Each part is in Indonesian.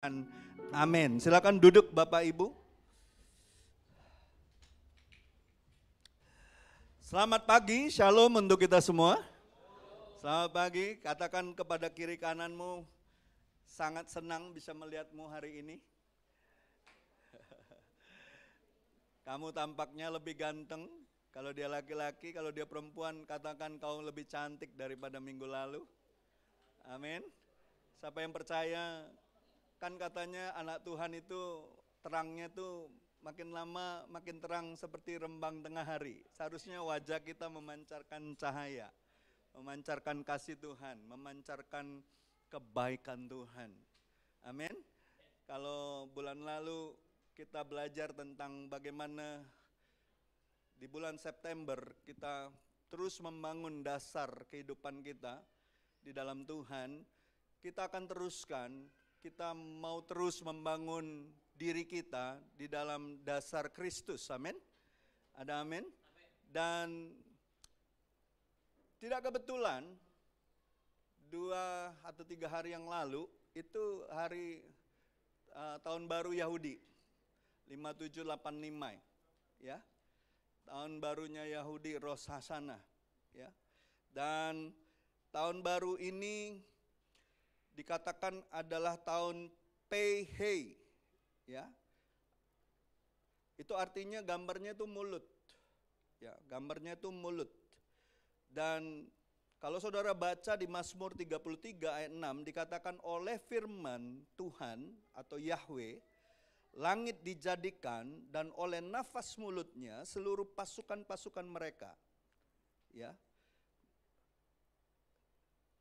Amin. Silakan duduk Bapak Ibu. Selamat pagi, shalom untuk kita semua. Selamat pagi, katakan kepada kiri kananmu, sangat senang bisa melihatmu hari ini. Kamu tampaknya lebih ganteng, kalau dia laki-laki, kalau dia perempuan, katakan kau lebih cantik daripada minggu lalu. Amin. Siapa yang percaya, kan katanya anak Tuhan itu terangnya tuh makin lama makin terang seperti rembang tengah hari. Seharusnya wajah kita memancarkan cahaya, memancarkan kasih Tuhan, memancarkan kebaikan Tuhan. Amin. Kalau bulan lalu kita belajar tentang bagaimana di bulan September kita terus membangun dasar kehidupan kita di dalam Tuhan, kita akan teruskan. Kita mau terus membangun diri kita di dalam dasar Kristus, amin? Ada amin? Dan tidak kebetulan 2 atau 3 hari yang lalu itu hari tahun baru Yahudi 5785 ya. Tahun barunya Yahudi Rosh Hashanah ya. Dan tahun baru ini dikatakan adalah tahun Pei Hei, ya. Itu artinya gambarnya itu mulut, ya. Gambarnya itu mulut. Dan kalau saudara baca di Mazmur 33 ayat 6 dikatakan oleh firman Tuhan atau Yahweh, langit dijadikan dan oleh nafas mulutnya seluruh pasukan-pasukan mereka, ya.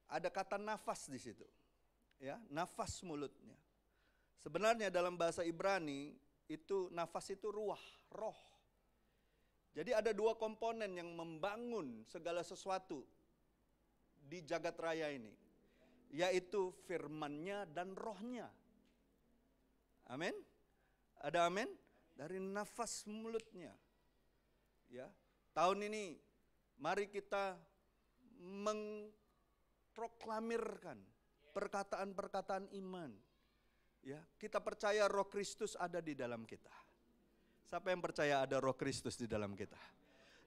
Ada kata nafas di situ. Ya, nafas mulutnya. Sebenarnya dalam bahasa Ibrani itu nafas itu ruah, roh. Jadi ada 2 komponen yang membangun segala sesuatu di jagat raya ini, yaitu firman-Nya dan rohnya. Amin. Ada amin? Dari nafas mulutnya. Ya. Tahun ini mari kita mengproklamirkan perkataan-perkataan iman. Ya, kita percaya Roh Kristus ada di dalam kita. Siapa yang percaya ada Roh Kristus di dalam kita?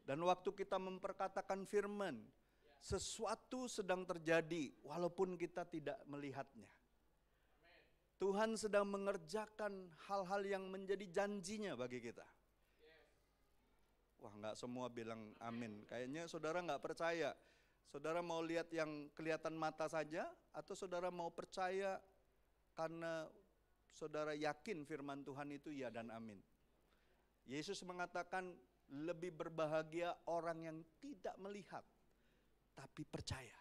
Dan waktu kita memperkatakan firman, sesuatu sedang terjadi walaupun kita tidak melihatnya. Tuhan sedang mengerjakan hal-hal yang menjadi janjinya bagi kita. Wah, enggak semua bilang amin. Kayaknya saudara enggak percaya. Saudara mau lihat yang kelihatan mata saja atau saudara mau percaya karena saudara yakin firman Tuhan itu ya dan amin. Yesus mengatakan lebih berbahagia orang yang tidak melihat tapi percaya.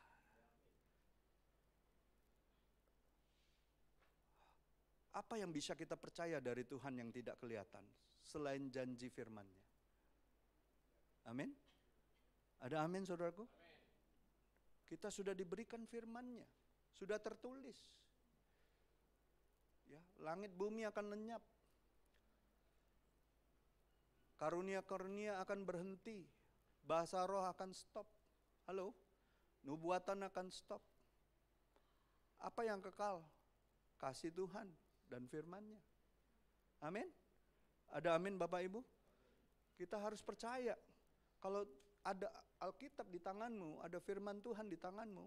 Apa yang bisa kita percaya dari Tuhan yang tidak kelihatan selain janji firman-Nya? Amin. Ada amin saudaraku? Kita sudah diberikan firman-Nya, sudah tertulis. Ya, langit bumi akan lenyap. Karunia-karunia akan berhenti. Bahasa roh akan stop. Halo? Nubuatan akan stop. Apa yang kekal? Kasih Tuhan dan firman-Nya. Amin? Ada amin Bapak Ibu? Kita harus percaya. Kalau ada Alkitab di tanganmu, ada firman Tuhan di tanganmu,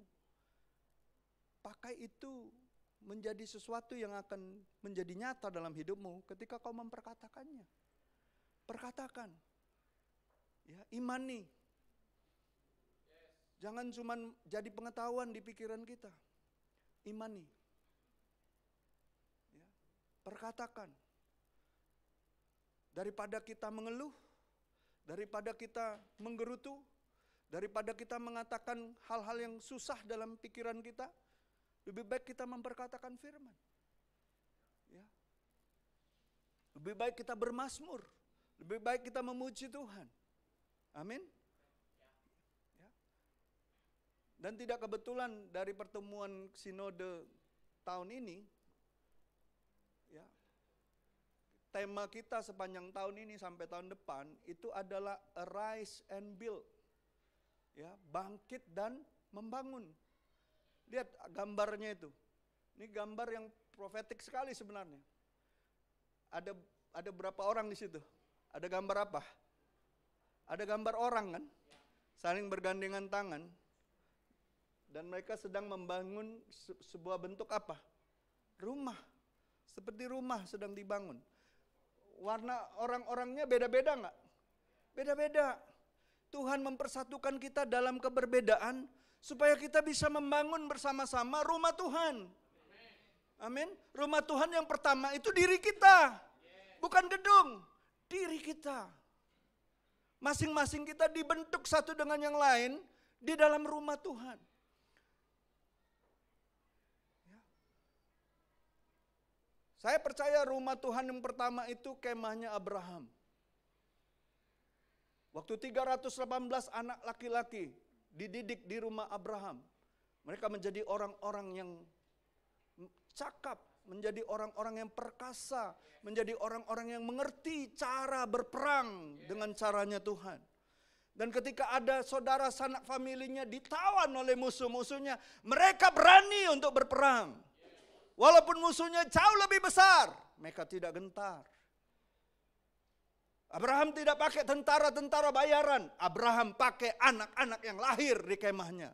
pakai itu menjadi sesuatu yang akan menjadi nyata dalam hidupmu ketika kau memperkatakannya. Perkatakan, ya, imani. Jangan cuma jadi pengetahuan di pikiran kita, imani. Ya, perkatakan. Daripada kita mengeluh, daripada kita menggerutu, daripada kita mengatakan hal-hal yang susah dalam pikiran kita, lebih baik kita memperkatakan firman. Ya. Lebih baik kita bermazmur, lebih baik kita memuji Tuhan. Amin. Ya. Dan tidak kebetulan dari pertemuan sinode tahun ini, ya, tema kita sepanjang tahun ini sampai tahun depan itu adalah arise and build. Ya, bangkit dan membangun. Lihat gambarnya itu. Ini gambar yang profetik sekali sebenarnya. Ada berapa orang di situ? Ada gambar apa? Ada gambar orang kan? Saling bergandengan tangan. Dan mereka sedang membangun sebuah bentuk apa? Rumah. Seperti rumah sedang dibangun. Warna orang-orangnya beda-beda enggak? Beda-beda. Tuhan mempersatukan kita dalam keberbedaan supaya kita bisa membangun bersama-sama rumah Tuhan. Amin. Rumah Tuhan yang pertama itu diri kita. Bukan gedung, diri kita. Masing-masing kita dibentuk satu dengan yang lain di dalam rumah Tuhan. Saya percaya rumah Tuhan yang pertama itu kemahnya Abraham. Waktu 318 anak laki-laki dididik di rumah Abraham. Mereka menjadi orang-orang yang cakap, menjadi orang-orang yang perkasa, menjadi orang-orang yang mengerti cara berperang dengan caranya Tuhan. Dan ketika ada saudara sanak familinya ditawan oleh musuh-musuhnya, mereka berani untuk berperang. Walaupun musuhnya jauh lebih besar, mereka tidak gentar. Abraham tidak pakai tentara-tentara bayaran. Abraham pakai anak-anak yang lahir di kemahnya.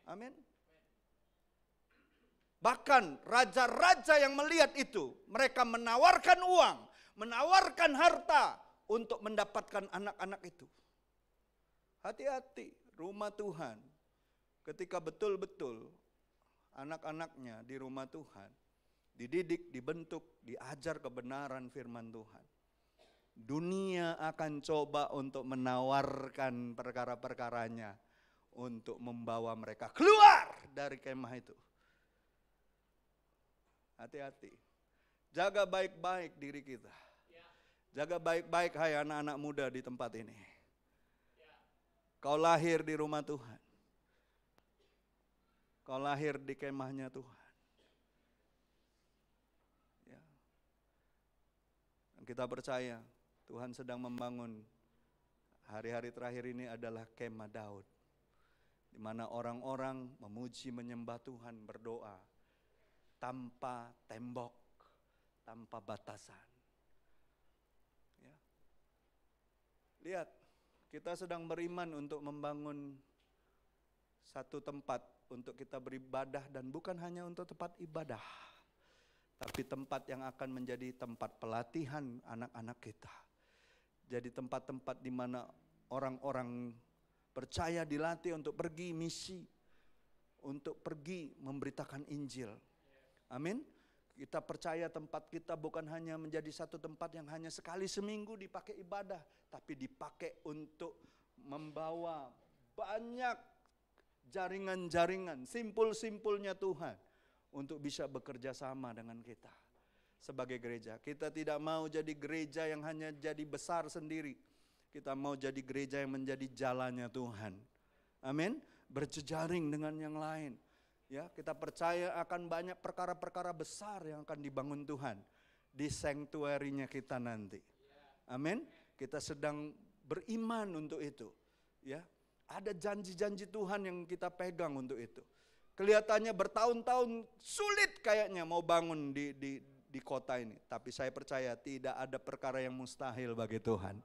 Amin. Bahkan raja-raja yang melihat itu, mereka menawarkan uang, menawarkan harta untuk mendapatkan anak-anak itu. Hati-hati, rumah Tuhan. Ketika betul-betul anak-anaknya di rumah Tuhan, dididik, dibentuk, diajar kebenaran firman Tuhan. Dunia akan coba untuk menawarkan perkara-perkaranya untuk membawa mereka keluar dari kemah itu. Hati-hati. Jaga baik-baik diri kita. Jaga baik-baik hai anak-anak muda di tempat ini. Kau lahir di rumah Tuhan. Kau lahir di kemahnya Tuhan. Ya. Dan kita percaya Tuhan sedang membangun hari-hari terakhir ini adalah kemah Daud. Di mana orang-orang memuji menyembah Tuhan, berdoa tanpa tembok, tanpa batasan. Ya. Lihat, kita sedang beriman untuk membangun satu tempat untuk kita beribadah dan bukan hanya untuk tempat ibadah, tapi tempat yang akan menjadi tempat pelatihan anak-anak kita. Jadi tempat-tempat di mana orang-orang percaya dilatih untuk pergi misi, untuk pergi memberitakan Injil. Amin. Kita percaya tempat kita bukan hanya menjadi satu tempat yang hanya sekali seminggu dipakai ibadah, tapi dipakai untuk membawa banyak jaringan-jaringan, simpul-simpulnya Tuhan untuk bisa bekerja sama dengan kita. Sebagai gereja, kita tidak mau jadi gereja yang hanya jadi besar sendiri. Kita mau jadi gereja yang menjadi jalannya Tuhan. Amin. Berjejaring dengan yang lain. Ya, kita percaya akan banyak perkara-perkara besar yang akan dibangun Tuhan di sanctuary-nya kita nanti. Amin. Kita sedang beriman untuk itu. Ya, ada janji-janji Tuhan yang kita pegang untuk itu. Kelihatannya bertahun-tahun sulit kayaknya mau bangun di kota ini. Tapi saya percaya tidak ada perkara yang mustahil bagi Tuhan.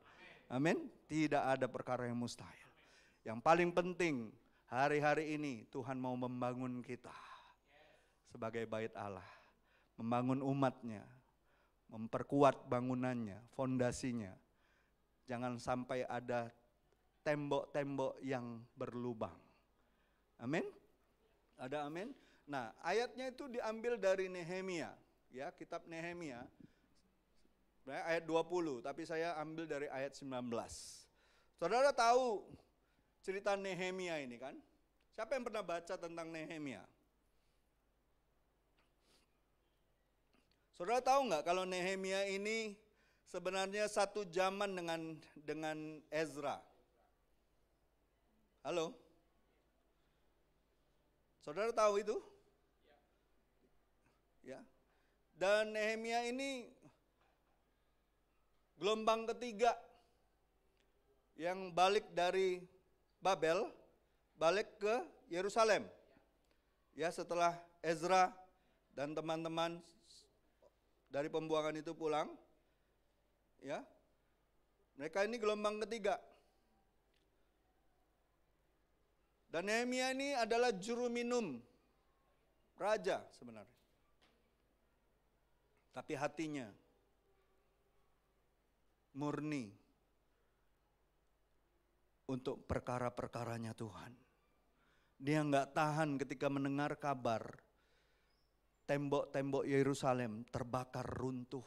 Amin. Tidak ada perkara yang mustahil. Yang paling penting hari-hari ini Tuhan mau membangun kita sebagai bait Allah. Membangun umatnya. Memperkuat bangunannya, fondasinya. Jangan sampai ada tembok-tembok yang berlubang. Amin. Ada amin. Nah, ayatnya itu diambil dari Nehemia. Ya, kitab Nehemia, ayat 20, tapi saya ambil dari ayat 19. Saudara tahu cerita Nehemia ini kan? Siapa yang pernah baca tentang Nehemia? Saudara tahu nggak kalau Nehemia ini sebenarnya satu zaman dengan Ezra? Halo? Saudara tahu itu? Ya. Dan Nehemia ini gelombang ketiga yang balik dari Babel, balik ke Yerusalem. Ya, setelah Ezra Dan teman-teman dari pembuangan itu pulang, ya. Mereka ini gelombang ketiga. Dan Nehemia ini adalah juru minum raja sebenarnya. Tapi hatinya murni untuk perkara-perkaranya Tuhan. Dia nggak tahan ketika mendengar kabar tembok-tembok Yerusalem terbakar runtuh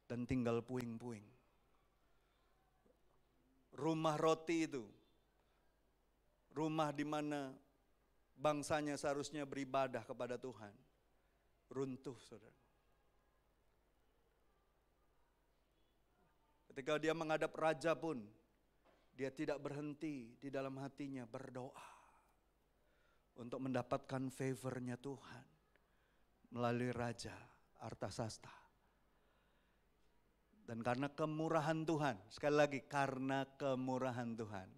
dan tinggal puing-puing. Rumah roti itu, rumah di mana bangsanya seharusnya beribadah kepada Tuhan, runtuh, saudara. Ketika dia menghadap raja pun, dia tidak berhenti di dalam hatinya berdoa untuk mendapatkan favornya Tuhan melalui Raja Artasasta. Dan karena kemurahan Tuhan, sekali lagi karena kemurahan Tuhan.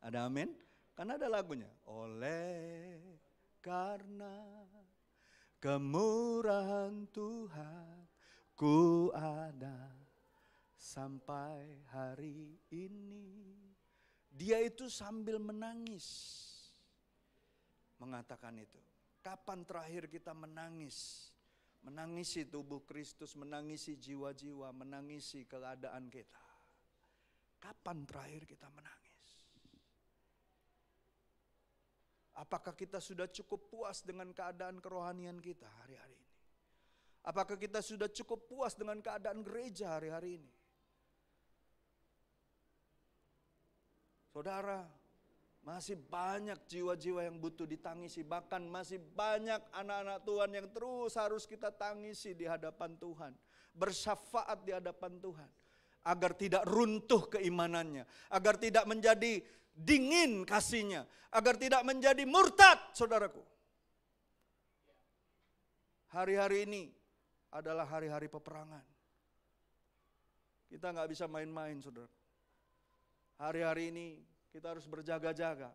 Ada amin? Karena ada lagunya. Oleh karena kemurahan Tuhan, ku ada sampai hari ini. Dia itu sambil menangis mengatakan itu. Kapan terakhir kita menangis? Menangisi tubuh Kristus, menangisi jiwa-jiwa, menangisi keadaan kita. Kapan terakhir kita menangis? Apakah kita sudah cukup puas dengan keadaan kerohanian kita hari-hari ini? Apakah kita sudah cukup puas dengan keadaan gereja hari-hari ini? Saudara, masih banyak jiwa-jiwa yang butuh ditangisi. Bahkan masih banyak anak-anak Tuhan yang terus harus kita tangisi di hadapan Tuhan. Bersyafaat di hadapan Tuhan. Agar tidak runtuh keimanannya. Agar tidak menjadi dingin kasihnya. Agar tidak menjadi murtad, saudaraku. Hari-hari ini adalah hari-hari peperangan. Kita gak bisa main-main, saudara. Hari-hari ini kita harus berjaga-jaga.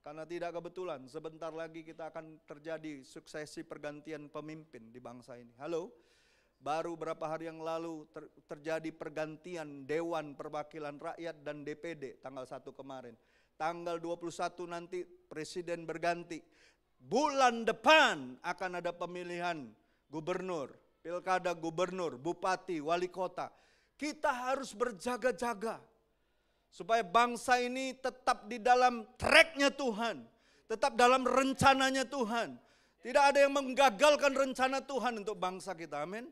Karena tidak kebetulan sebentar lagi kita akan terjadi suksesi pergantian pemimpin di bangsa ini. Halo? Baru berapa hari yang lalu terjadi pergantian Dewan Perwakilan Rakyat dan DPD tanggal 1 kemarin. Tanggal 21 nanti presiden berganti. Bulan depan akan ada pemilihan gubernur, pilkada gubernur, bupati, wali kota. Kita harus berjaga-jaga. Supaya bangsa ini tetap di dalam tracknya Tuhan. Tetap dalam rencananya Tuhan. Tidak ada yang menggagalkan rencana Tuhan untuk bangsa kita. Amin.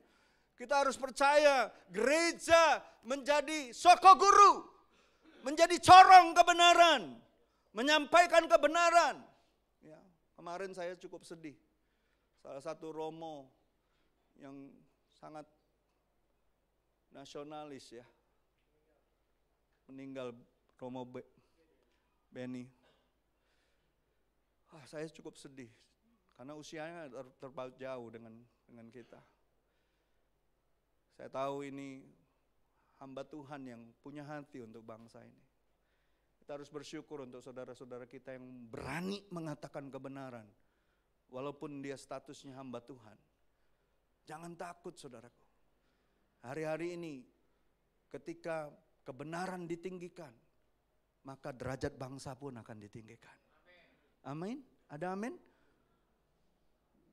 Kita harus percaya gereja menjadi soko guru. Menjadi corong kebenaran. Menyampaikan kebenaran. Ya, kemarin saya cukup sedih. Salah satu Romo yang sangat nasionalis ya. Meninggal, Romo Beni. Saya cukup sedih karena usianya terpaut jauh dengan kita. Saya tahu ini hamba Tuhan yang punya hati untuk bangsa ini. Kita harus bersyukur untuk saudara-saudara kita yang berani mengatakan kebenaran walaupun dia statusnya hamba Tuhan. Jangan takut, saudaraku. Hari-hari ini ketika kebenaran ditinggikan, maka derajat bangsa pun akan ditinggikan. Amin. Ada amin?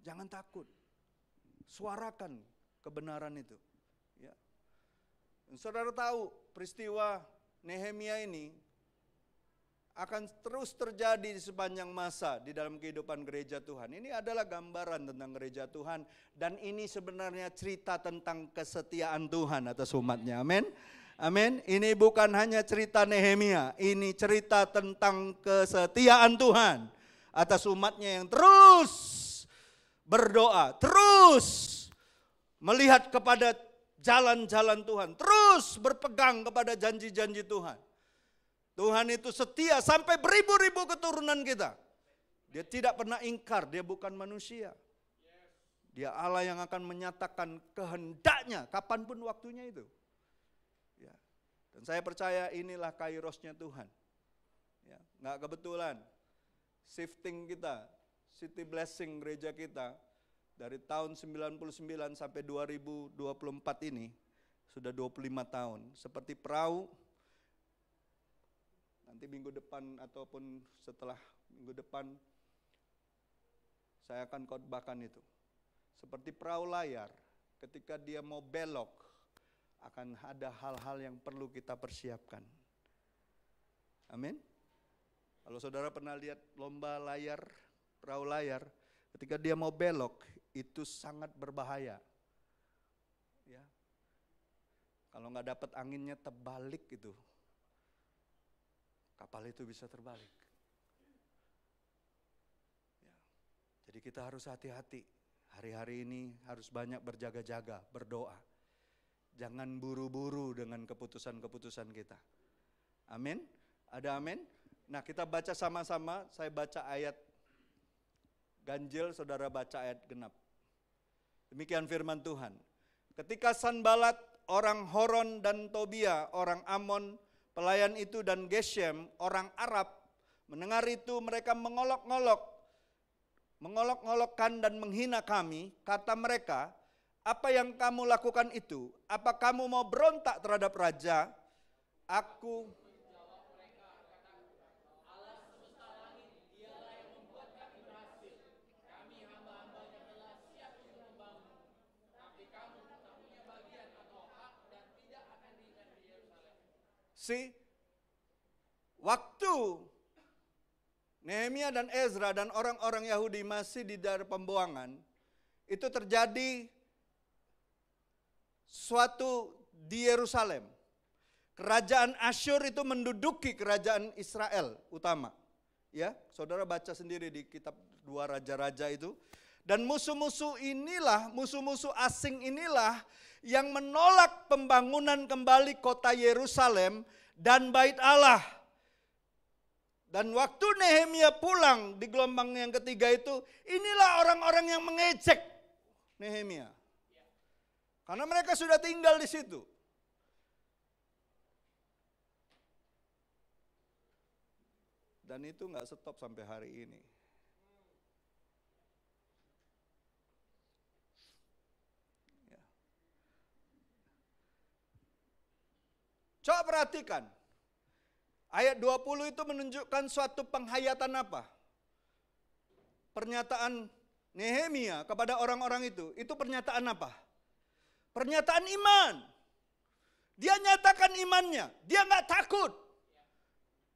Jangan takut. Suarakan kebenaran itu. Ya. Saudara tahu peristiwa Nehemia ini akan terus terjadi di sepanjang masa di dalam kehidupan gereja Tuhan. Ini adalah gambaran tentang gereja Tuhan. Dan ini sebenarnya cerita tentang kesetiaan Tuhan atas umatnya. Amin. Amin. Ini bukan hanya cerita Nehemia, ini cerita tentang kesetiaan Tuhan atas umatnya yang terus berdoa, terus melihat kepada jalan-jalan Tuhan, terus berpegang kepada janji-janji Tuhan. Tuhan itu setia sampai beribu-ribu keturunan kita. Dia tidak pernah ingkar, dia bukan manusia. Dia Allah yang akan menyatakan kehendaknya kapanpun waktunya itu. Dan saya percaya inilah kairosnya Tuhan. Ya, nggak kebetulan shifting kita, city blessing gereja kita Dari tahun 99 sampai 2024 ini, sudah 25 tahun. Seperti perahu, nanti minggu depan ataupun setelah minggu depan, saya akan khotbahkan itu. Seperti perahu layar, ketika dia mau belok, akan ada hal-hal yang perlu kita persiapkan. Amin. Kalau saudara pernah lihat lomba layar, perahu layar, ketika dia mau belok, itu sangat berbahaya. Ya. Kalau nggak dapat anginnya terbalik itu, kapal itu bisa terbalik. Ya. Jadi kita harus hati-hati. Hari-hari ini harus banyak berjaga-jaga, berdoa. Jangan buru-buru dengan keputusan-keputusan kita. Amin. Ada amin? Nah, kita baca sama-sama. Saya baca ayat ganjil, saudara baca ayat genap. Demikian firman Tuhan. Ketika Sanbalat, orang Horon dan Tobia, orang Amon, pelayan itu dan Geshem, orang Arab, mendengar itu mereka mengolok-olokkan dan menghina kami. Kata mereka, apa yang kamu lakukan itu? Apa kamu mau berontak terhadap raja? Aku waktu Nehemia dan Ezra dan orang-orang Yahudi masih di daerah pembuangan, itu terjadi suatu di Yerusalem. Kerajaan Asyur itu menduduki kerajaan Israel utama. Ya, saudara baca sendiri di kitab 2 Raja-Raja itu. Dan musuh-musuh asing inilah yang menolak pembangunan kembali kota Yerusalem dan bait Allah. Dan waktu Nehemia pulang di gelombang yang ketiga itu, inilah orang-orang yang mengejek Nehemia. Karena mereka sudah tinggal di situ. Dan itu nggak stop sampai hari ini. Ya. Coba perhatikan. Ayat 20 itu menunjukkan suatu penghayatan apa? Pernyataan Nehemia kepada orang-orang itu pernyataan apa? Pernyataan iman. Dia nyatakan imannya, dia nggak takut.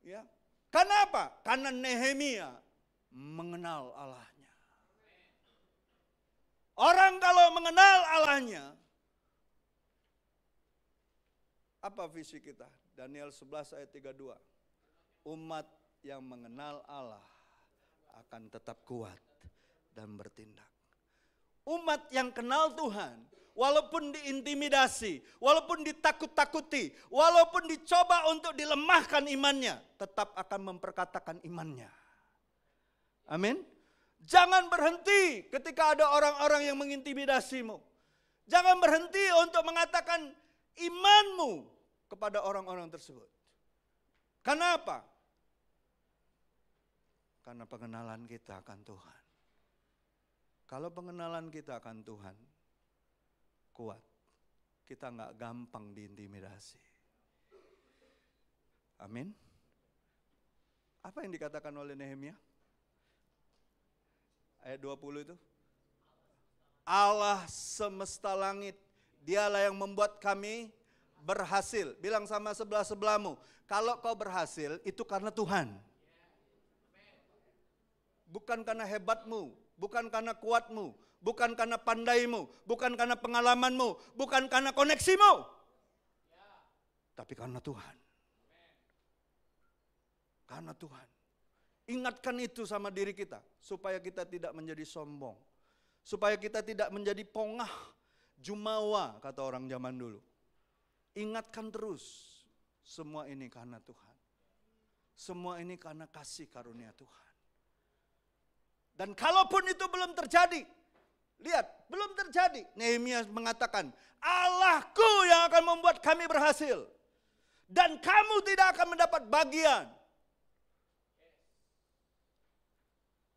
Ya. Karena apa? Karena Nehemia mengenal Allahnya. Orang kalau mengenal Allahnya, apa visi kita? Daniel 11 ayat 32. Umat yang mengenal Allah akan tetap kuat dan bertindak. Umat yang kenal Tuhan, walaupun diintimidasi, walaupun ditakut-takuti, walaupun dicoba untuk dilemahkan imannya, tetap akan memperkatakan imannya. Amin. Jangan berhenti ketika ada orang-orang yang mengintimidasimu. Jangan berhenti untuk mengatakan imanmu kepada orang-orang tersebut. Kenapa? Karena pengenalan kita akan Tuhan. Kalau pengenalan kita akan Tuhan kuat, kita nggak gampang diintimidasi. Amin. Apa yang dikatakan oleh Nehemia? Ayat 20 itu. Allah semesta langit, dialah yang membuat kami berhasil. Bilang sama sebelah-sebelahmu, kalau kau berhasil itu karena Tuhan. Bukan karena hebatmu, bukan karena kuatmu, bukan karena pandaimu, bukan karena pengalamanmu, bukan karena koneksimu. Tapi karena Tuhan. Karena Tuhan. Ingatkan itu sama diri kita, supaya kita tidak menjadi sombong. Supaya kita tidak menjadi pongah, jumawa, kata orang zaman dulu. Ingatkan terus, semua ini karena Tuhan. Semua ini karena kasih karunia Tuhan. Dan kalaupun itu belum terjadi, lihat, belum terjadi. Nehemia mengatakan, Allahku yang akan membuat kami berhasil. Dan kamu tidak akan mendapat bagian.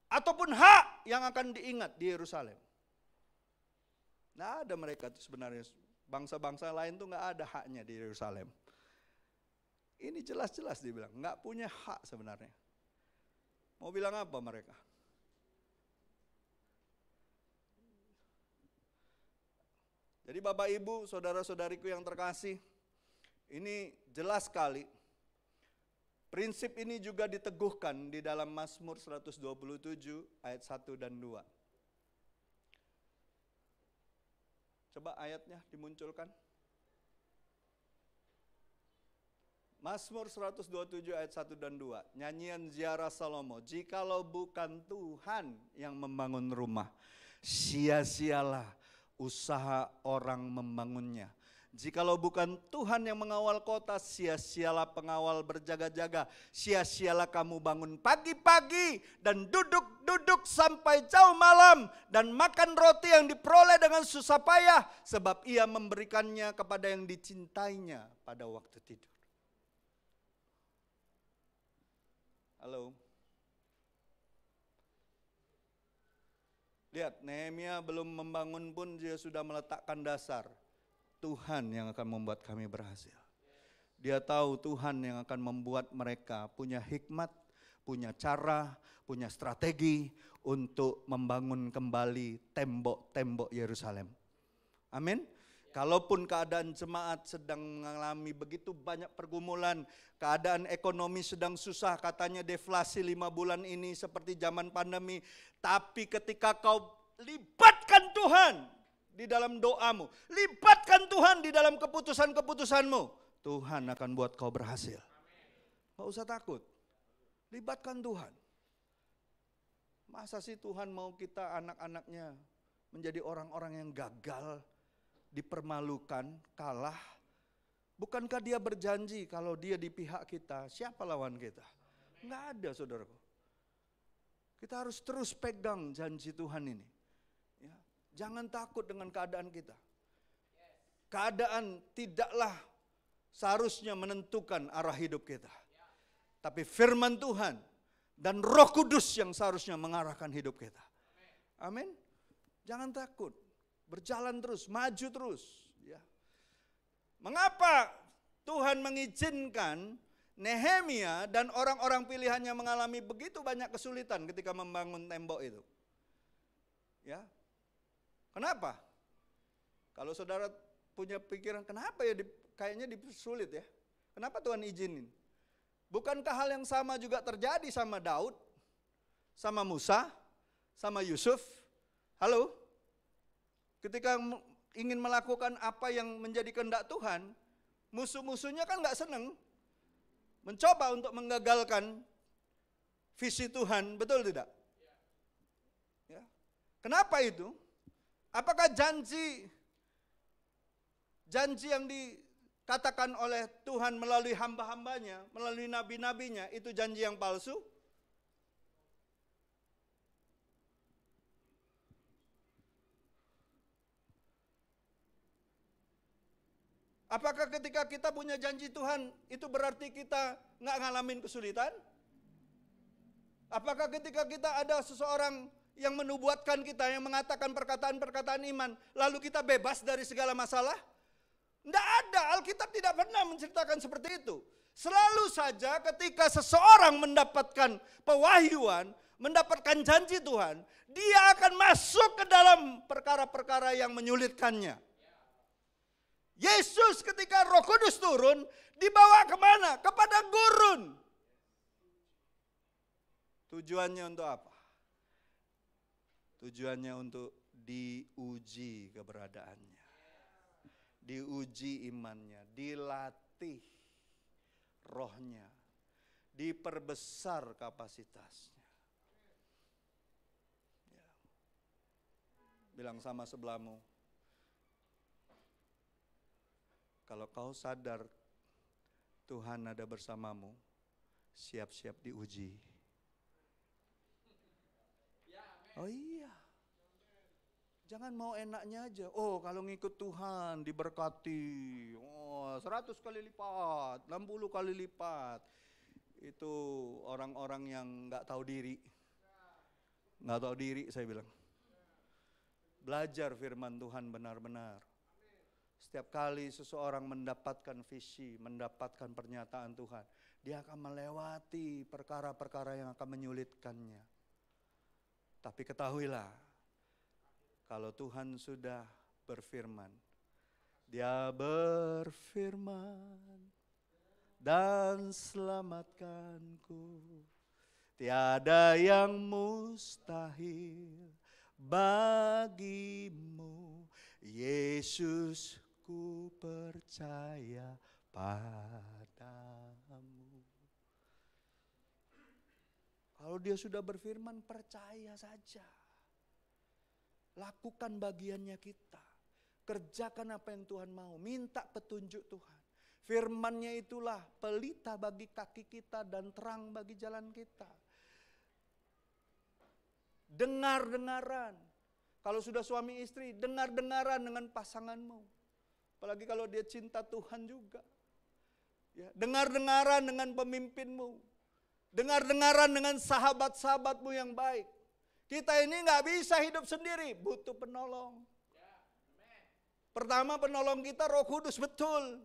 Ataupun hak yang akan diingat di Yerusalem. Nggak ada mereka tuh sebenarnya. Bangsa-bangsa lain tuh nggak ada haknya di Yerusalem. Ini jelas-jelas dia bilang, nggak punya hak sebenarnya. Mau bilang apa mereka? Jadi Bapak Ibu, saudara-saudariku yang terkasih, ini jelas sekali. Prinsip ini juga diteguhkan di dalam Mazmur 127 ayat 1 dan 2. Coba ayatnya dimunculkan. Mazmur 127 ayat 1 dan 2. Nyanyian ziarah Salomo. Jikalau bukan Tuhan yang membangun rumah, sia-sialah usaha orang membangunnya. Jikalau bukan Tuhan yang mengawal kota, sia-sialah pengawal berjaga-jaga. Sia-sialah kamu bangun pagi-pagi dan duduk-duduk sampai jauh malam. Dan makan roti yang diperoleh dengan susah payah. Sebab ia memberikannya kepada yang dicintainya pada waktu tidur. Halo. Lihat, Nehemia belum membangun pun dia sudah meletakkan dasar. Tuhan yang akan membuat kami berhasil. Dia tahu Tuhan yang akan membuat mereka punya hikmat, punya cara, punya strategi untuk membangun kembali tembok-tembok Yerusalem. Amin. Kalaupun keadaan jemaat sedang mengalami begitu banyak pergumulan, keadaan ekonomi sedang susah, katanya deflasi 5 bulan ini seperti zaman pandemi. Tapi ketika kau libatkan Tuhan di dalam doamu, libatkan Tuhan di dalam keputusan-keputusanmu, Tuhan akan buat kau berhasil. Gak usah takut, libatkan Tuhan. Masa sih Tuhan mau kita anak-anaknya menjadi orang-orang yang gagal, dipermalukan, kalah? Bukankah dia berjanji kalau dia di pihak kita, siapa lawan kita? Nggak ada, saudaraku. Kita harus terus pegang janji Tuhan ini. Ya, jangan takut dengan keadaan kita. Keadaan tidaklah seharusnya menentukan arah hidup kita. Tapi firman Tuhan dan Roh Kudus yang seharusnya mengarahkan hidup kita. Amin. Jangan takut. Berjalan terus, maju terus. Ya. Mengapa Tuhan mengizinkan Nehemia dan orang-orang pilihannya mengalami begitu banyak kesulitan ketika membangun tembok itu? Ya. Kenapa? Kalau saudara punya pikiran, kenapa ya kayaknya dipersulit ya? Kenapa Tuhan izinin? Bukankah hal yang sama juga terjadi sama Daud, sama Musa, sama Yusuf? Halo? Ketika ingin melakukan apa yang menjadi kehendak Tuhan, musuh-musuhnya kan gak seneng. Mencoba untuk menggagalkan visi Tuhan, betul tidak? Ya. Kenapa itu? Apakah janji yang dikatakan oleh Tuhan melalui hamba-hambanya, melalui nabi-nabinya, itu janji yang palsu? Apakah ketika kita punya janji Tuhan, itu berarti kita nggak ngalamin kesulitan? Apakah ketika kita ada seseorang yang menubuatkan kita, yang mengatakan perkataan-perkataan iman, lalu kita bebas dari segala masalah? Nggak ada, Alkitab tidak pernah menceritakan seperti itu. Selalu saja ketika seseorang mendapatkan pewahyuan, mendapatkan janji Tuhan, dia akan masuk ke dalam perkara-perkara yang menyulitkannya. Yesus ketika Roh Kudus turun, dibawa kemana? Kepada gurun. Tujuannya untuk apa? Tujuannya untuk diuji keberadaannya. Diuji imannya, dilatih rohnya, diperbesar kapasitasnya. Ya. Bilang sama sebelahmu, kalau kau sadar Tuhan ada bersamamu, siap-siap diuji. Oh iya. Jangan mau enaknya aja. Oh, kalau ngikut Tuhan diberkati. Oh, 100 kali lipat, 60 kali lipat. Itu orang-orang yang nggak tahu diri. Nggak tahu diri saya bilang. Belajar firman Tuhan benar-benar. Setiap kali seseorang mendapatkan visi, mendapatkan pernyataan Tuhan, dia akan melewati perkara-perkara yang akan menyulitkannya. Tapi ketahuilah, kalau Tuhan sudah berfirman, Dia berfirman dan selamatkanku. Tiada yang mustahil bagimu, Yesus, ku percaya padamu. Kalau Dia sudah berfirman, percaya saja. Lakukan bagiannya kita. Kerjakan apa yang Tuhan mau. Minta petunjuk Tuhan. Firman-Nya itulah pelita bagi kaki kita dan terang bagi jalan kita. Dengar-dengaran. Kalau sudah suami istri, dengar-dengaran dengan pasanganmu. Apalagi kalau dia cinta Tuhan juga. Ya, dengar-dengaran dengan pemimpinmu. Dengar-dengaran dengan sahabat-sahabatmu yang baik. Kita ini nggak bisa hidup sendiri, butuh penolong. Pertama penolong kita Roh Kudus, betul.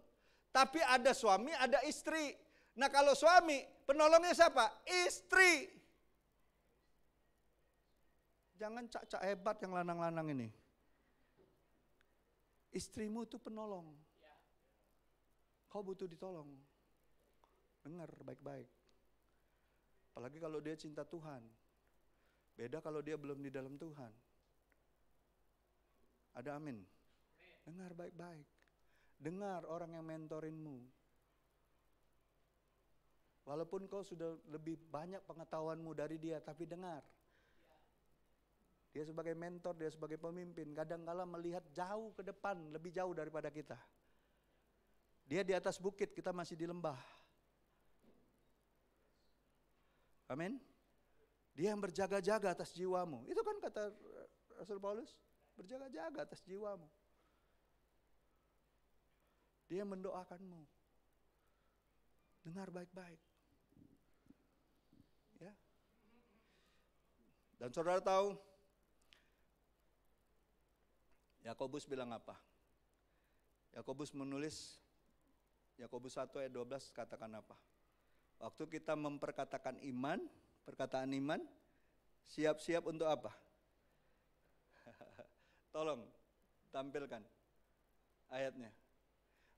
Tapi ada suami, ada istri. Nah kalau suami, penolongnya siapa? Istri. Jangan cak-cak hebat yang lanang-lanang ini. Istrimu itu penolong. Kau butuh ditolong. Dengar baik-baik. Apalagi kalau dia cinta Tuhan. Beda kalau dia belum di dalam Tuhan. Ada amin? Dengar baik-baik. Dengar orang yang mentorinmu. Walaupun kau sudah lebih banyak pengetahuanmu dari dia, tapi dengar. Dia sebagai mentor, dia sebagai pemimpin, kadang-kala melihat jauh ke depan, lebih jauh daripada kita. Dia di atas bukit, kita masih di lembah. Amin. Dia yang berjaga-jaga atas jiwamu. Itu kan kata Rasul Paulus, berjaga-jaga atas jiwamu. Dia mendoakanmu. Dengar baik-baik. Ya. Dan saudara tahu, Yakobus bilang apa? Yakobus menulis, Yakobus 1 ayat 12 katakan apa? Waktu kita memperkatakan iman, perkataan iman, siap-siap untuk apa? Tolong tampilkan ayatnya.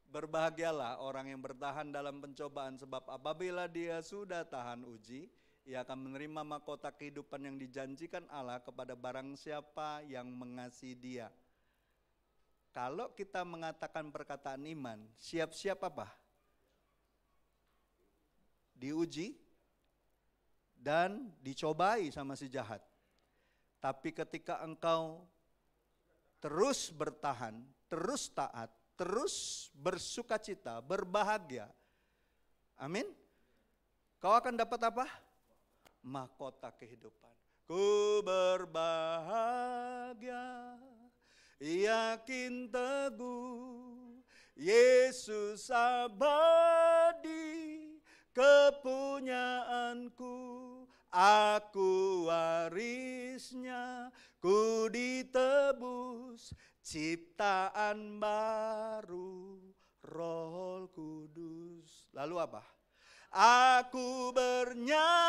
Berbahagialah orang yang bertahan dalam pencobaan, sebab apabila dia sudah tahan uji, ia akan menerima mahkota kehidupan yang dijanjikan Allah kepada barang siapa yang mengasihi Dia. Kalau kita mengatakan perkataan iman, siap-siap apa? Diuji dan dicobai sama si jahat. Tapi ketika engkau terus bertahan, terus taat, terus bersukacita, berbahagia. Amin. Kau akan dapat apa? Mahkota kehidupan. Ku berbahagia, yakin teguh, Yesus abadi, kepunyaanku, aku warisnya, ku ditebus, ciptaan baru, Roh Kudus. Lalu apa? Aku bernyanyi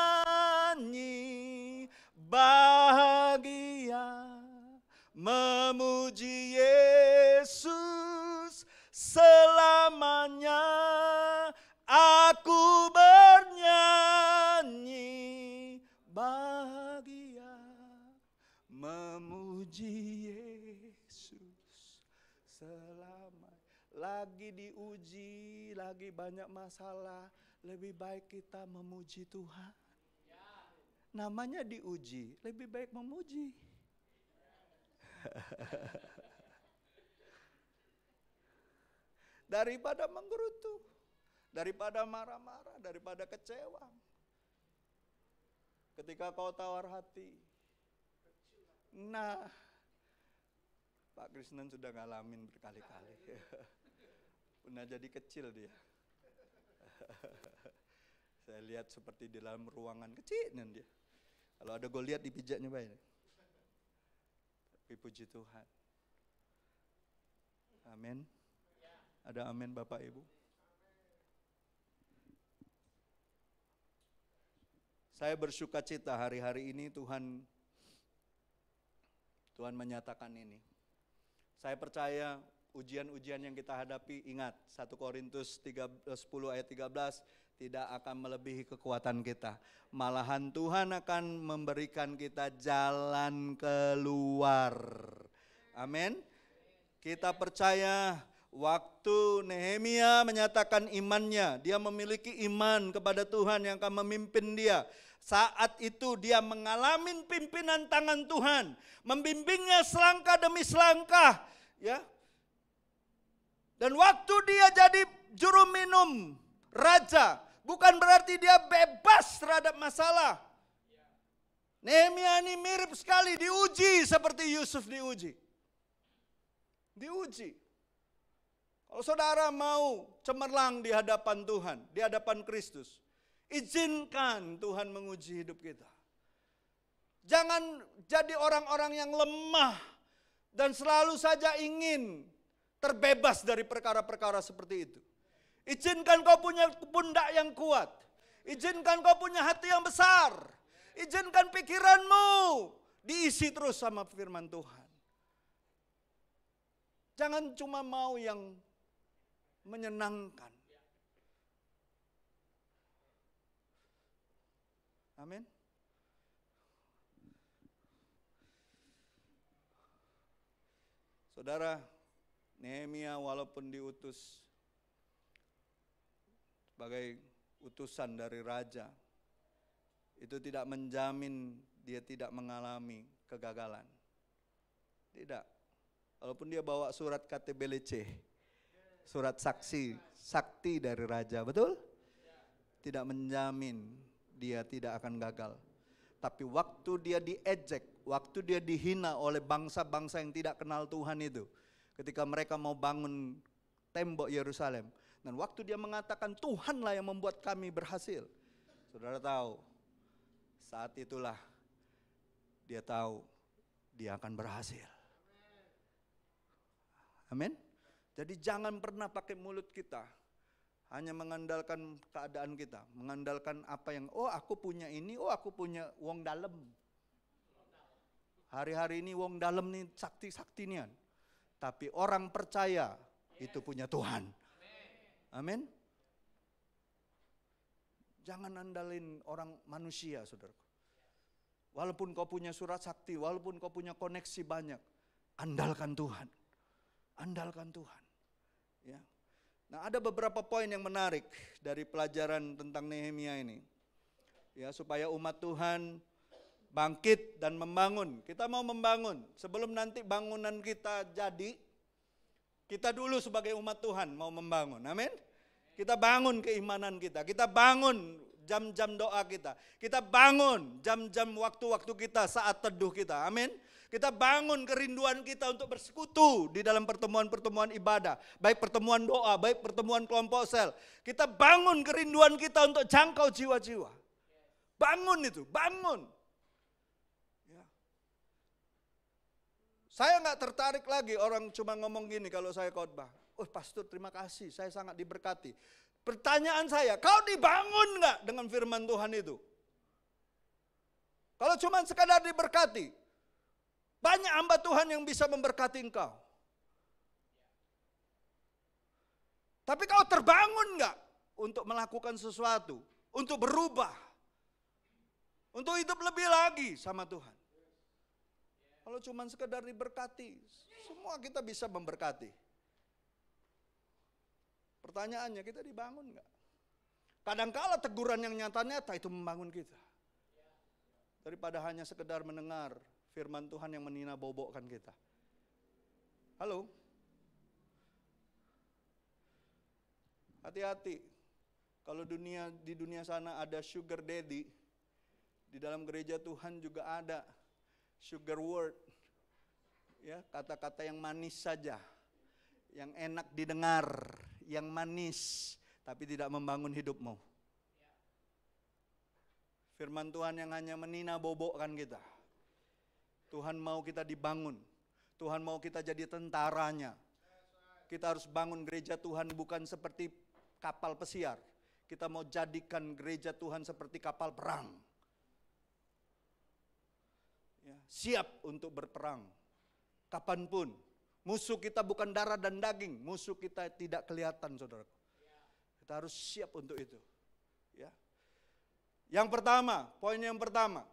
bahagia, memuji Yesus selamanya. Aku bernyanyi bahagia, memuji Yesus selamanya. Lagi diuji, lagi banyak masalah, lebih baik kita memuji Tuhan. Namanya diuji, lebih baik memuji. Daripada menggerutu, daripada marah-marah, daripada kecewa. Ketika kau tawar hati. Nah, Pak Krisnan sudah ngalamin berkali-kali. Pernah jadi kecil dia. Saya lihat seperti di dalam ruangan kecil dia. Kalau ada Goliat dipijatnya baik. Tapi puji Tuhan. Amin. Ada amin Bapak Ibu? Saya bersuka cita hari-hari ini Tuhan menyatakan ini. Saya percaya ujian-ujian yang kita hadapi, ingat 1 Korintus 10 ayat 13, tidak akan melebihi kekuatan kita. Malahan Tuhan akan memberikan kita jalan keluar. Amin. Kita percaya waktu Nehemia menyatakan imannya, dia memiliki iman kepada Tuhan yang akan memimpin dia. Saat itu dia mengalami pimpinan tangan Tuhan, membimbingnya selangkah demi selangkah, ya. Dan waktu dia jadi juru minum raja, bukan berarti dia bebas terhadap masalah. Nehemia ini mirip sekali, diuji seperti Yusuf diuji. Diuji. Kalau saudara mau cemerlang di hadapan Tuhan, di hadapan Kristus, izinkan Tuhan menguji hidup kita. Jangan jadi orang-orang yang lemah dan selalu saja ingin terbebas dari perkara-perkara seperti itu. Izinkan kau punya pundak yang kuat. Izinkan kau punya hati yang besar. Izinkan pikiranmu diisi terus sama firman Tuhan. Jangan cuma mau yang menyenangkan. Amin. Saudara, Nehemia walaupun diutus sebagai utusan dari raja, itu tidak menjamin dia tidak mengalami kegagalan. Tidak. Walaupun dia bawa surat KTBLC, surat sakti dari raja, betul? Tidak menjamin dia tidak akan gagal. Tapi waktu dia diejek, waktu dia dihina oleh bangsa-bangsa yang tidak kenal Tuhan itu, ketika mereka mau bangun tembok Yerusalem, dan waktu dia mengatakan Tuhanlah yang membuat kami berhasil, saudara tahu, saat itulah dia tahu dia akan berhasil. Amin. Jadi jangan pernah pakai mulut kita hanya mengandalkan keadaan kita, mengandalkan apa yang, oh aku punya ini, oh aku punya wong dalem. Hari-hari ini wong dalem nih sakti-sakti nian. Tapi orang percaya itu punya Tuhan. Amin. Jangan andalin orang manusia, saudaraku. Walaupun kau punya surat sakti, walaupun kau punya koneksi banyak, andalkan Tuhan. Andalkan Tuhan. Ya. Nah, ada beberapa poin yang menarik dari pelajaran tentang Nehemia ini. Ya, supaya umat Tuhan bangkit dan membangun. Kita mau membangun. Sebelum nanti bangunan kita jadi, kita dulu sebagai umat Tuhan mau membangun. Amin. Kita bangun keimanan kita. Kita bangun jam-jam doa kita. Kita bangun jam-jam waktu-waktu kita saat teduh kita. Amin. Kita bangun kerinduan kita untuk bersekutu di dalam pertemuan-pertemuan ibadah. Baik pertemuan doa, baik pertemuan kelompok sel. Kita bangun kerinduan kita untuk jangkau jiwa-jiwa. Bangun itu, bangun. Ya. Saya nggak tertarik lagi orang cuma ngomong gini kalau saya khotbah. Oh pastor terima kasih, saya sangat diberkati. Pertanyaan saya, kau dibangun nggak dengan firman Tuhan itu? Kalau cuma sekadar diberkati, banyak hamba Tuhan yang bisa memberkati engkau. Tapi kau terbangun enggak untuk melakukan sesuatu, untuk berubah, untuk hidup lebih lagi sama Tuhan? Kalau cuma sekedar diberkati, semua kita bisa memberkati. Pertanyaannya, kita dibangun enggak? Kadangkala teguran yang nyata-nyata itu membangun kita. Daripada hanya sekedar mendengar firman Tuhan yang menina bobokkan kita. Halo? Hati-hati. Kalau di dunia sana ada sugar daddy, di dalam gereja Tuhan juga ada sugar word. Ya, kata-kata yang manis saja. Yang enak didengar, yang manis, tapi tidak membangun hidupmu. Firman Tuhan yang hanya menina bobokkan kita. Tuhan mau kita dibangun. Tuhan mau kita jadi tentaranya. Kita harus bangun gereja Tuhan bukan seperti kapal pesiar. Kita mau jadikan gereja Tuhan seperti kapal perang. Ya, siap untuk berperang. Kapanpun. Musuh kita bukan darah dan daging. Musuh kita tidak kelihatan, saudaraku. Kita harus siap untuk itu. Ya. Yang pertama, poin yang pertama.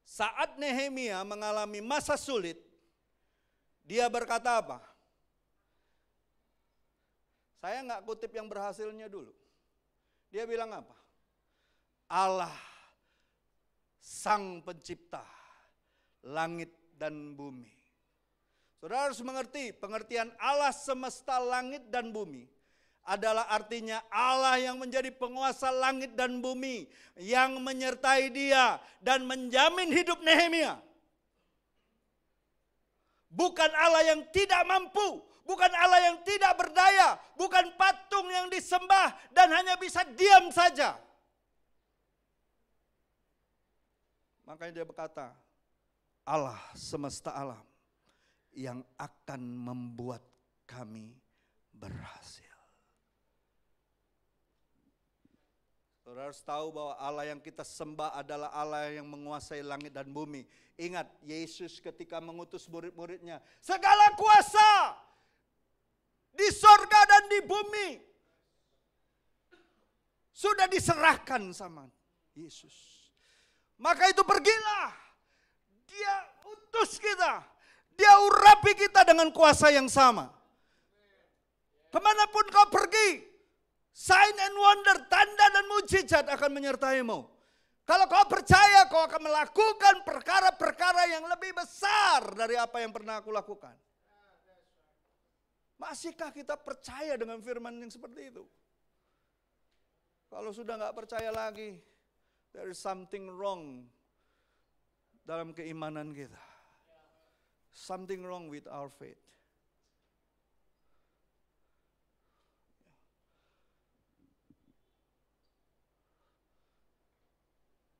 Saat Nehemia mengalami masa sulit, dia berkata apa? Saya nggak kutip yang berhasilnya dulu. Dia bilang apa? Allah Sang Pencipta langit dan bumi. Saudara harus mengerti, pengertian Allah semesta langit dan bumi adalah artinya Allah yang menjadi penguasa langit dan bumi, yang menyertai dia dan menjamin hidup Nehemia. Bukan Allah yang tidak mampu, bukan Allah yang tidak berdaya, bukan patung yang disembah dan hanya bisa diam saja. Makanya dia berkata, Allah semesta alam yang akan membuat kami berhasil. Saudara harus tahu bahwa Allah yang kita sembah adalah Allah yang menguasai langit dan bumi. Ingat, Yesus ketika mengutus murid-muridnya, segala kuasa di sorga dan di bumi sudah diserahkan sama Yesus. Maka itu pergilah, dia utus kita, dia urapi kita dengan kuasa yang sama. Kemanapun kau pergi, sign and wonder, tanda dan mujizat akan menyertaimu. Kalau kau percaya, kau akan melakukan perkara-perkara yang lebih besar dari apa yang pernah aku lakukan. Masihkah kita percaya dengan firman yang seperti itu? Kalau sudah nggak percaya lagi, there is something wrong dalam keimanan kita. Something wrong with our faith.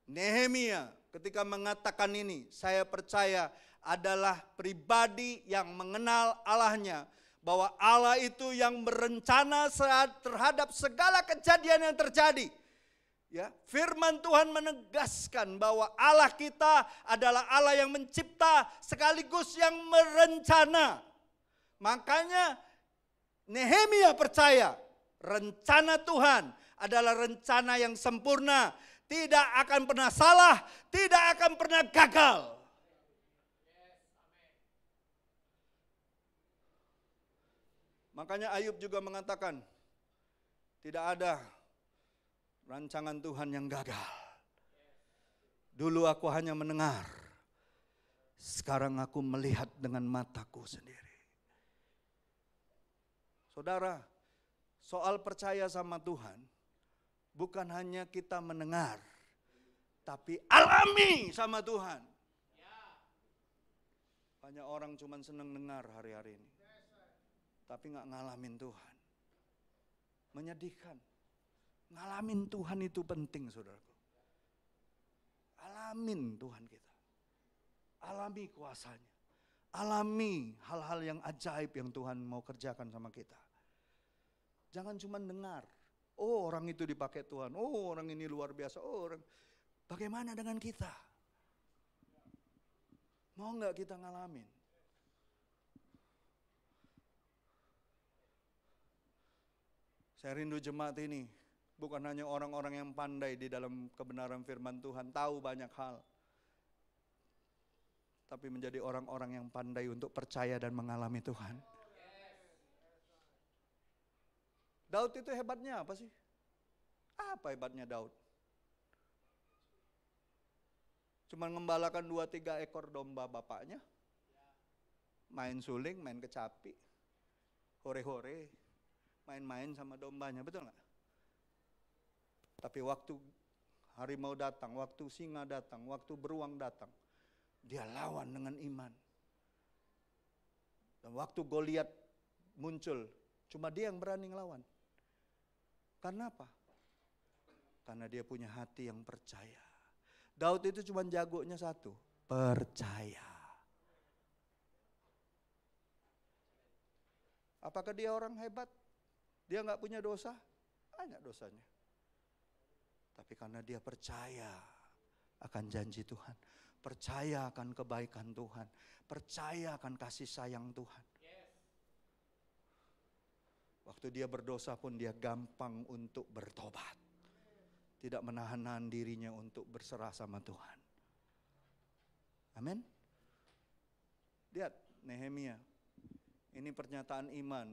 Nehemia ketika mengatakan ini, saya percaya adalah pribadi yang mengenal Allahnya. Bahwa Allah itu yang berencana terhadap segala kejadian yang terjadi. Ya, firman Tuhan menegaskan bahwa Allah kita adalah Allah yang mencipta sekaligus yang merencana. Makanya Nehemia percaya rencana Tuhan adalah rencana yang sempurna. Tidak akan pernah salah, tidak akan pernah gagal. Makanya Ayub juga mengatakan, tidak ada rancangan Tuhan yang gagal. Dulu aku hanya mendengar, sekarang aku melihat dengan mataku sendiri. Saudara, soal percaya sama Tuhan, bukan hanya kita mendengar, tapi alami sama Tuhan. Banyak orang cuma senang dengar hari-hari ini, tapi gak ngalamin Tuhan. Menyedihkan. Ngalamin Tuhan itu penting, saudaraku. Alamin Tuhan kita. Alami kuasanya. Alami hal-hal yang ajaib yang Tuhan mau kerjakan sama kita. Jangan cuma dengar. Oh, orang itu dipakai Tuhan. Oh, orang ini luar biasa. Oh, orang. Bagaimana dengan kita? Mau nggak kita ngalamin? Saya rindu jemaat ini. Bukan hanya orang-orang yang pandai di dalam kebenaran firman Tuhan. Tahu banyak hal. Tapi menjadi orang-orang yang pandai untuk percaya dan mengalami Tuhan. Daud itu hebatnya apa sih? Apa hebatnya Daud? Cuma ngembalakan 2-3 ekor domba bapaknya. Main suling, main kecapi. Hore-hore. Main-main sama dombanya, betul gak? Tapi waktu harimau datang, waktu singa datang, waktu beruang datang, dia lawan dengan iman. Dan waktu Goliat muncul, cuma dia yang berani ngelawan. Karena apa? Karena dia punya hati yang percaya. Daud itu cuma jagonya satu, percaya. Apakah dia orang hebat? Dia nggak punya dosa? Banyak dosanya. Tapi karena dia percaya akan janji Tuhan, percaya akan kebaikan Tuhan, percaya akan kasih sayang Tuhan. Waktu dia berdosa pun dia gampang untuk bertobat. Tidak menahan-nahan dirinya untuk berserah sama Tuhan. Amin. Lihat Nehemia. Ini pernyataan iman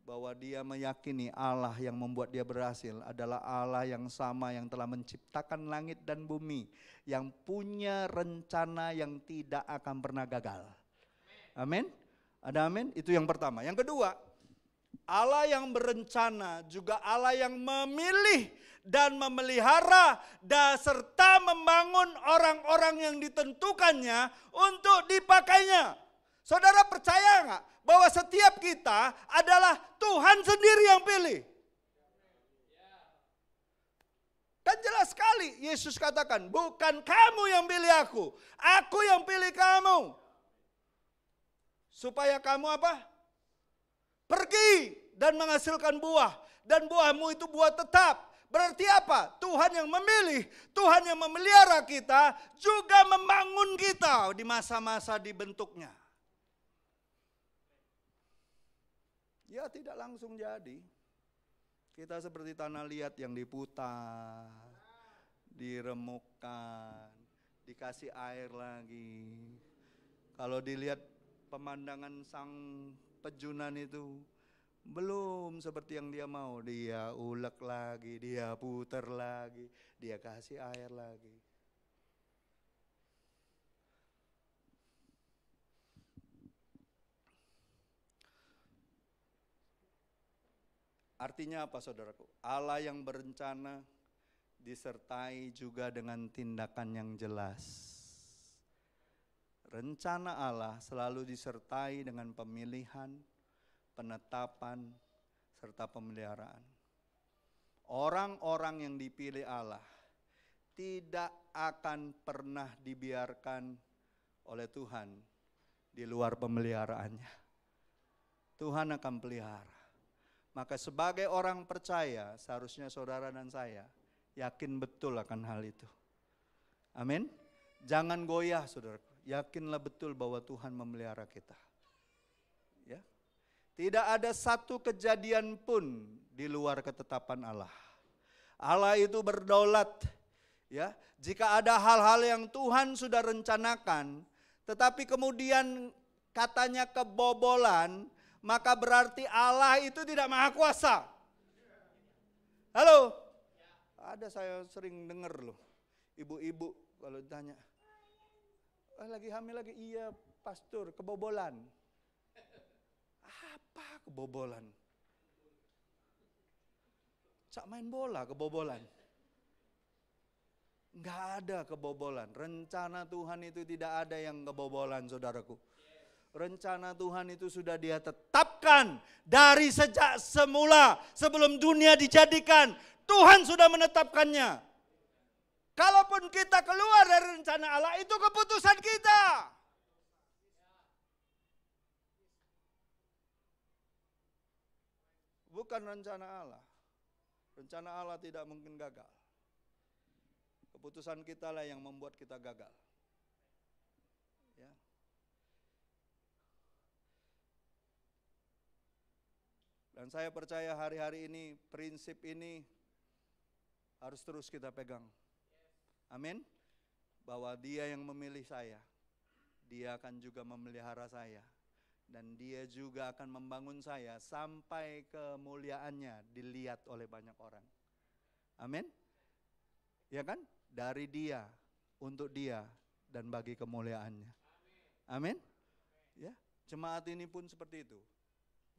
bahwa dia meyakini Allah yang membuat dia berhasil adalah Allah yang sama yang telah menciptakan langit dan bumi, yang punya rencana yang tidak akan pernah gagal. Amin. Ada amin? Itu yang pertama. Yang kedua, Allah yang berencana juga Allah yang memilih dan memelihara dan serta membangun orang-orang yang ditentukannya untuk dipakainya. Saudara percaya nggak bahwa setiap kita adalah Tuhan sendiri yang pilih? Kan jelas sekali Yesus katakan, bukan kamu yang pilih aku yang pilih kamu. Supaya kamu apa? Pergi dan menghasilkan buah. Dan buahmu itu buah tetap. Berarti apa? Tuhan yang memilih, Tuhan yang memelihara kita, juga membangun kita di masa-masa dibentuknya. Ya tidak langsung jadi. Kita seperti tanah liat yang diputar, diremukkan, dikasih air lagi. Kalau dilihat pemandangan sang pejunan itu belum seperti yang dia mau, dia ulek lagi, dia putar lagi, dia kasih air lagi. Artinya apa saudaraku? Allah yang berencana disertai juga dengan tindakan yang jelas. Rencana Allah selalu disertai dengan pemilihan, penetapan, serta pemeliharaan. Orang-orang yang dipilih Allah tidak akan pernah dibiarkan oleh Tuhan di luar pemeliharaannya. Tuhan akan pelihara. Maka sebagai orang percaya, seharusnya saudara dan saya yakin betul akan hal itu. Amin. Jangan goyah saudaraku. Yakinlah betul bahwa Tuhan memelihara kita. Ya. Tidak ada satu kejadian pun di luar ketetapan Allah. Allah itu berdaulat. Ya. Jika ada hal-hal yang Tuhan sudah rencanakan, tetapi kemudian katanya kebobolan, maka berarti Allah itu tidak maha kuasa. Halo? Ada saya sering dengar loh, ibu-ibu kalau ditanya, lagi hamil lagi, iya pastor kebobolan. Apa kebobolan? Cak main bola kebobolan. Enggak ada kebobolan. Rencana Tuhan itu tidak ada yang kebobolan saudaraku. Rencana Tuhan itu sudah Dia tetapkan dari sejak semula, sebelum dunia dijadikan. Tuhan sudah menetapkannya. Kalaupun kita keluar dari rencana Allah, itu keputusan kita. Bukan rencana Allah. Rencana Allah tidak mungkin gagal. Keputusan kita lah yang membuat kita gagal. Ya. Dan saya percaya hari-hari ini prinsip ini harus terus kita pegang. Amin. Bahwa Dia yang memilih saya, Dia akan juga memelihara saya, dan Dia juga akan membangun saya sampai kemuliaannya dilihat oleh banyak orang. Amin. Ya kan? Dari Dia, untuk Dia, dan bagi kemuliaannya. Amin. Ya, jemaat ini pun seperti itu.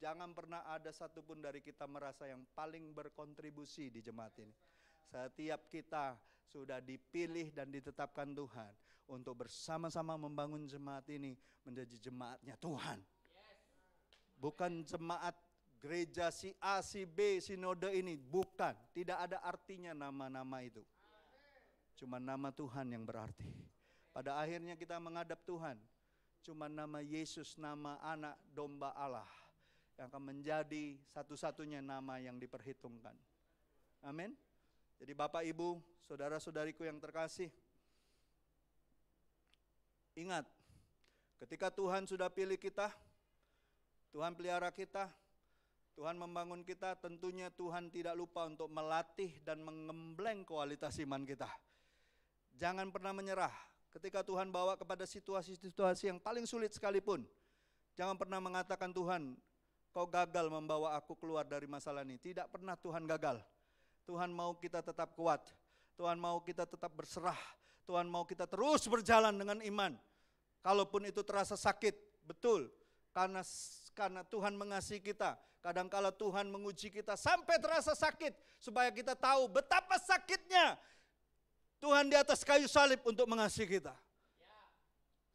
Jangan pernah ada satupun dari kita merasa yang paling berkontribusi di jemaat ini. Setiap kita sudah dipilih dan ditetapkan Tuhan untuk bersama-sama membangun jemaat ini menjadi jemaatnya Tuhan. Bukan jemaat gereja si A, si B, sinode ini. Bukan, tidak ada artinya nama-nama itu. Cuma nama Tuhan yang berarti. Pada akhirnya kita menghadap Tuhan. Cuma nama Yesus, nama anak domba Allah, yang akan menjadi satu-satunya nama yang diperhitungkan. Amin. Jadi Bapak, Ibu, saudara-saudariku yang terkasih, ingat, ketika Tuhan sudah pilih kita, Tuhan pelihara kita, Tuhan membangun kita, tentunya Tuhan tidak lupa untuk melatih dan mengembleng kualitas iman kita. Jangan pernah menyerah. Ketika Tuhan bawa kepada situasi-situasi yang paling sulit sekalipun, jangan pernah mengatakan, Tuhan, Kau gagal membawa aku keluar dari masalah ini. Tidak pernah Tuhan gagal. Tuhan mau kita tetap kuat. Tuhan mau kita tetap berserah. Tuhan mau kita terus berjalan dengan iman. Kalaupun itu terasa sakit, betul. Karena Tuhan mengasihi kita. Kadangkala Tuhan menguji kita sampai terasa sakit. Supaya kita tahu betapa sakitnya Tuhan di atas kayu salib untuk mengasihi kita.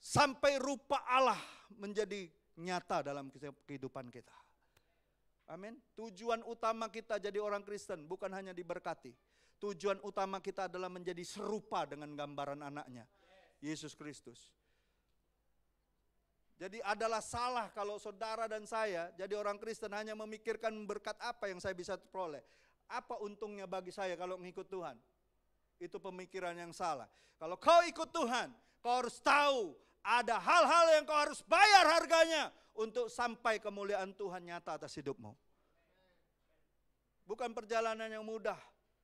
Sampai rupa Allah menjadi nyata dalam kehidupan kita. Amin. Tujuan utama kita jadi orang Kristen bukan hanya diberkati. Tujuan utama kita adalah menjadi serupa dengan gambaran anaknya, Yesus Kristus. Jadi adalah salah kalau saudara dan saya jadi orang Kristen hanya memikirkan berkat apa yang saya bisa peroleh. Apa untungnya bagi saya kalau mengikut Tuhan? Itu pemikiran yang salah. Kalau kau ikut Tuhan, kau harus tahu ada hal-hal yang kau harus bayar harganya untuk sampai kemuliaan Tuhan nyata atas hidupmu. Bukan perjalanan yang mudah,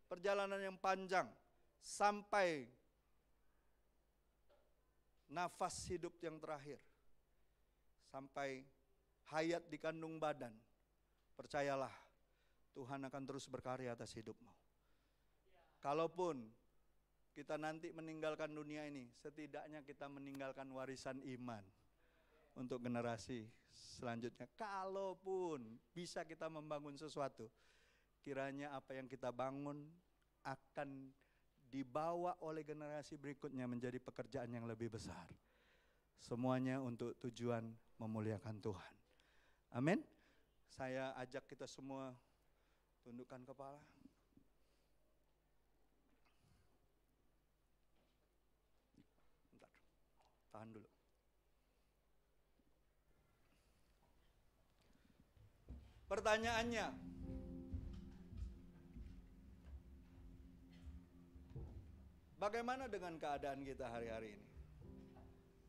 perjalanan yang panjang. Sampai nafas hidup yang terakhir. Sampai hayat di kandung badan. Percayalah, Tuhan akan terus berkarya atas hidupmu. Kalaupun kita nanti meninggalkan dunia ini, setidaknya kita meninggalkan warisan iman untuk generasi selanjutnya. Kalaupun bisa kita membangun sesuatu, kiranya apa yang kita bangun akan dibawa oleh generasi berikutnya menjadi pekerjaan yang lebih besar. Semuanya untuk tujuan memuliakan Tuhan. Amin. Saya ajak kita semua tundukkan kepala. Tahan dulu. Pertanyaannya, bagaimana dengan keadaan kita hari-hari ini?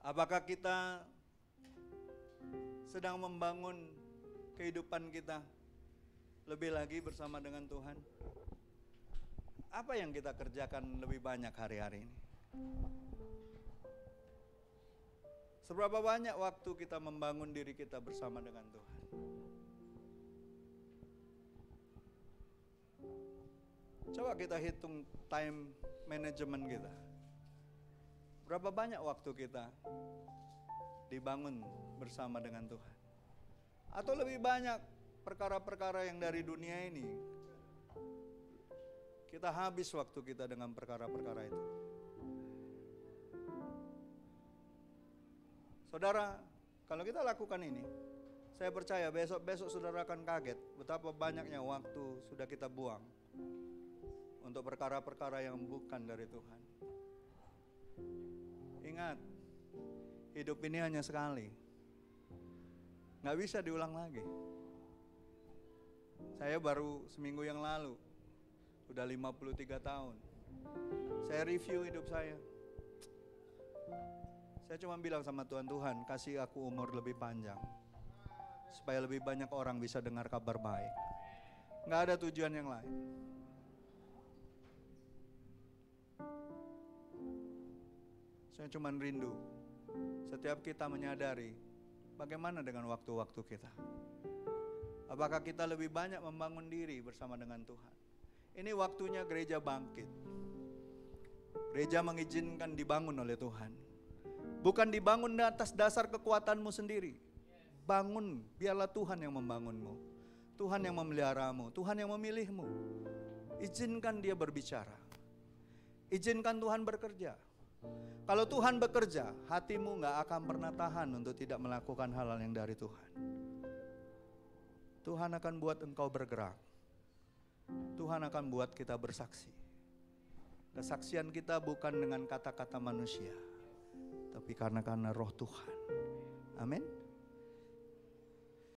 Apakah kita sedang membangun kehidupan kita lebih lagi bersama dengan Tuhan? Apa yang kita kerjakan lebih banyak hari-hari ini? Seberapa banyak waktu kita membangun diri kita bersama dengan Tuhan? Coba kita hitung time management kita. Berapa banyak waktu kita dibangun bersama dengan Tuhan? Atau lebih banyak perkara-perkara yang dari dunia ini, kita habis waktu kita dengan perkara-perkara itu. Saudara, kalau kita lakukan ini, saya percaya besok-besok saudara akan kaget betapa banyaknya waktu sudah kita buang untuk perkara-perkara yang bukan dari Tuhan. Ingat, hidup ini hanya sekali. Nggak bisa diulang lagi. Saya baru seminggu yang lalu, udah 53 tahun. Saya review hidup saya. Saya cuma bilang sama Tuhan, Tuhan kasih aku umur lebih panjang. Supaya lebih banyak orang bisa dengar kabar baik. Nggak ada tujuan yang lain. Saya cuma rindu setiap kita menyadari bagaimana dengan waktu-waktu kita. Apakah kita lebih banyak membangun diri bersama dengan Tuhan? Ini waktunya gereja bangkit. Gereja mengizinkan dibangun oleh Tuhan. Bukan dibangun atas dasar kekuatanmu sendiri. Bangun, biarlah Tuhan yang membangunmu. Tuhan yang memeliharamu, Tuhan yang memilihmu. Izinkan dia berbicara. Izinkan Tuhan bekerja. Kalau Tuhan bekerja, hatimu gak akan pernah tahan untuk tidak melakukan hal-hal yang dari Tuhan. Tuhan akan buat engkau bergerak. Tuhan akan buat kita bersaksi. Kesaksian kita bukan dengan kata-kata manusia, tapi karena roh Tuhan. Amin.